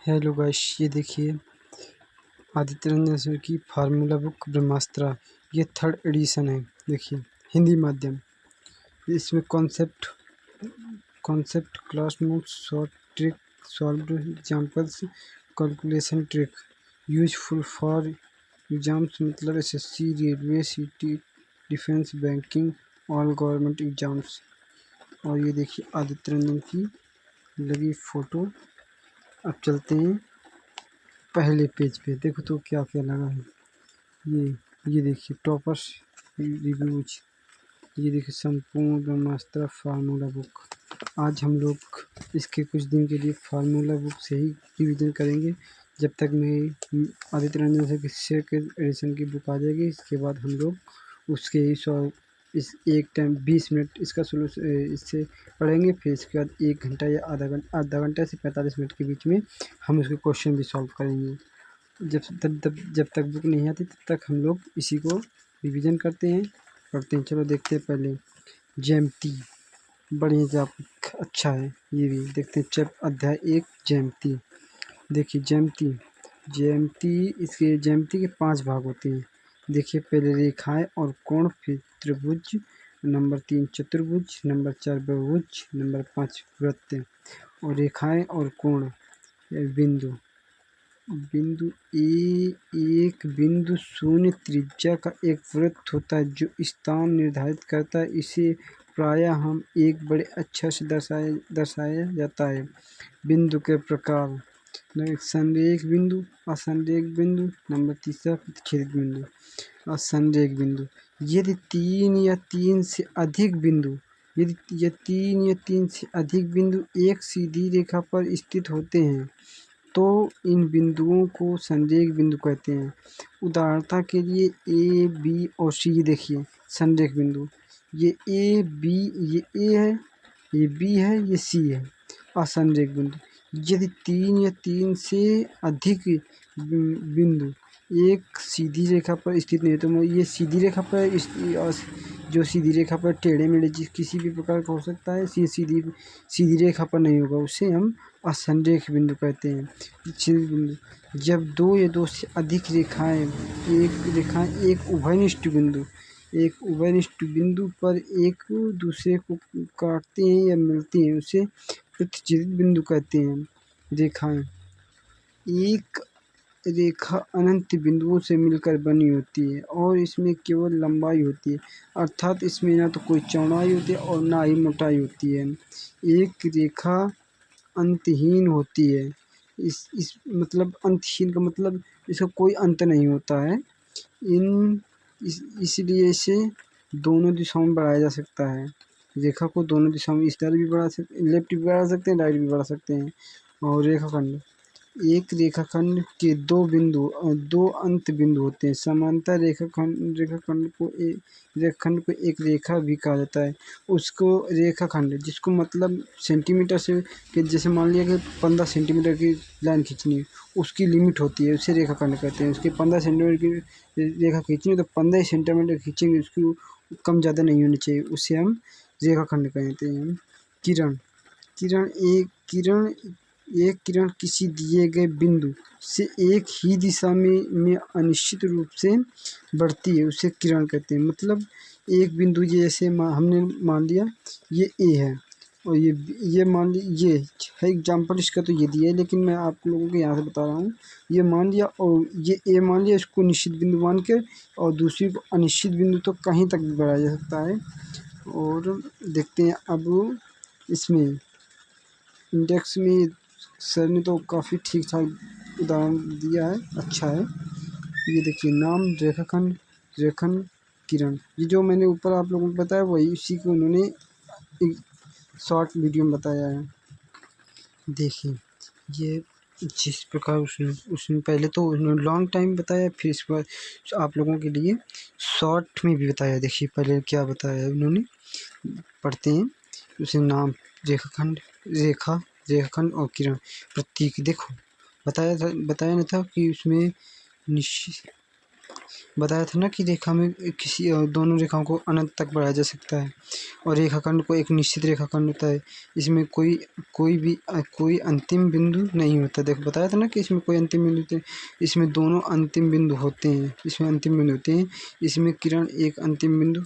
Hello guys, ये देखिए Aditya Ranjan sir की फार्मूला बुक ब्रह्मास्त्र। ये 3rd एडिशन है। देखिए हिंदी माध्यम। इसमें concept class notes, short trick, solved examples, calculation trick useful for exams मतलब एसएससी, रेलवे, सीटी, defence, banking, all government exams. और ये देखिए आदित्य रंजन की लगी फोटो। अब चलते हैं पहले पेज पे। देखो तो क्या क्या लगा है। ये देखिए टॉपर्स रिव्यूज। ये देखिए संपूर्ण ब्रह्मास्त्र फार्मूला बुक। आज हम लोग इसके कुछ दिन के लिए फार्मूला बुक से ही रिवीजन करेंगे, जब तक मेरी आदित्य रंजन सर की सेकंड एडिशन की बुक आ जाएगी। इसके बाद हम लोग उसके ही इस एक टाइम 20 मिनट इसका सोल्यूशन इससे पढ़ेंगे। फिर इसके बाद 1 घंटा या आधा घंटा से 45 मिनट के बीच में हम उसके क्वेश्चन भी सॉल्व करेंगे। जब तक बुक नहीं आती तब तक हम लोग इसी को रिवीजन करते हैं, पढ़ते हैं। चलो देखते हैं पहले ज्यामिति। बढ़िया जा अच्छा है। ये भी देखते हैं। अध्याय 1 ज्यामिति। देखिए ज्यामिति इसके ज्यामिति के 5 भाग होते हैं। देखिए पहले रेखाएं और कोण, फिर त्रिभुज, नंबर 3 चतुर्भुज, नंबर 4 बहुभुज, नंबर 5 वृत्त। और रेखाएं और कोण बिंदु एक बिंदु शून्य त्रिज्या का एक वृत्त होता है जो स्थान निर्धारित करता है। इसे प्रायः हम एक बड़े अक्षर से दर्शाया जाता है। बिंदु के प्रकार: संरेख बिंदु, असंरेख बिंदु, नंबर 3 प्रतिच्छेदित बिंदु। असंरेख बिंदु यदि तीन या तीन से अधिक बिंदु एक सीधी रेखा पर स्थित होते हैं तो इन बिंदुओं को संरेख बिंदु कहते हैं। उदाहरणता के लिए ए, बी और सी। देखिए संरेख बिंदु, ये ए बी, ये ए है, ये बी है, ये सी है। असंरेख बिंदु यदि तीन या तीन से अधिक बिंदु एक सीधी रेखा पर स्थित नहीं है तो ये सीधी रेखा पर जो सीधी रेखा पर टेढ़े मेढ़े किसी भी प्रकार का हो सकता है, सीधी रेखा पर नहीं होगा, उसे हम असंरेख बिंदु कहते हैं। बिंदु जब दो या दो से अधिक रेखाएं एक उभयनिष्ठ बिंदु पर एक दूसरे को काटते हैं या मिलती हैं, उसे प्रतिच्छेदित बिंदु कहते हैं। रेखाएं एक रेखा अनंत बिंदुओं से मिलकर बनी होती है और इसमें केवल लंबाई होती है, अर्थात इसमें ना तो कोई चौड़ाई होती है और ना ही मोटाई होती है। एक रेखा अंतहीन होती है। इस मतलब अंतहीन का मतलब इसका कोई अंत नहीं होता है। इसलिए इसे दोनों दिशाओं में बढ़ाया जा सकता है। रेखा को दोनों दिशाओं में इस तरह भी लेफ्ट भी बढ़ा सकते हैं, राइट भी बढ़ा सकते हैं। और रेखाखंड एक रेखाखंड के दो अंत बिंदु होते हैं। समांतर रेखाखंड को एक रेखा भी कहा जाता है। उसको रेखाखंड जिसको मतलब सेंटीमीटर से कि जैसे मान लिया कि 15 सेंटीमीटर की लाइन खींचनी है, उसकी लिमिट होती है, उसे रेखाखंड कहते हैं। उसके 15 सेंटीमीटर की रेखा खींचनी है तो 15 ही सेंटीमीटर खींचेंगे, उसकी कम ज़्यादा नहीं होनी चाहिए, उसे हम रेखाखंड कहते हैं। एक किरण किसी दिए गए बिंदु से एक ही दिशा में अनिश्चित रूप से बढ़ती है, उसे किरण कहते हैं। मतलब एक बिंदु जैसे हमने मान लिया ये ए है और ये मान लिया ये है एग्जाम्पल इसका, तो ये दिया है, लेकिन मैं आप लोगों को यहाँ से बता रहा हूँ। ये मान लिया और ये ए मान लिया, इसको निश्चित बिंदु मान के और दूसरी को अनिश्चित बिंदु तो कहीं तक भी बढ़ाया जा सकता है। और देखते हैं अब इसमें इंडेक्स में सर ने तो काफ़ी ठीक ठाक उदाहरण दिया है, अच्छा है। ये देखिए नाम रेखन किरण, ये जो मैंने ऊपर आप लोगों को बताया वही उसी को उन्होंने एक शॉर्ट वीडियो में बताया है। देखिए ये जिस प्रकार उसने पहले तो उन्होंने लॉन्ग टाइम बताया, फिर इसके बाद आप लोगों के लिए शॉर्ट में भी बताया। देखिए पहले क्या बताया उन्होंने, पढ़ते हैं उसे। नाम रेखाखंड और किरण प्रतीक। देखो बताया न था कि उसमें बताया था ना कि रेखा में किसी दोनों रेखाओं को अनंत तक बढ़ाया जा सकता है और रेखाखंड को एक निश्चित रेखाखंड होता है। इसमें कोई अंतिम बिंदु नहीं होता। देखो बताया था ना कि इसमें कोई अंतिम बिंदु होते हैं, इसमें दोनों अंतिम बिंदु होते हैं, इसमें अंतिम बिंदु होते हैं। इसमें किरण एक अंतिम बिंदु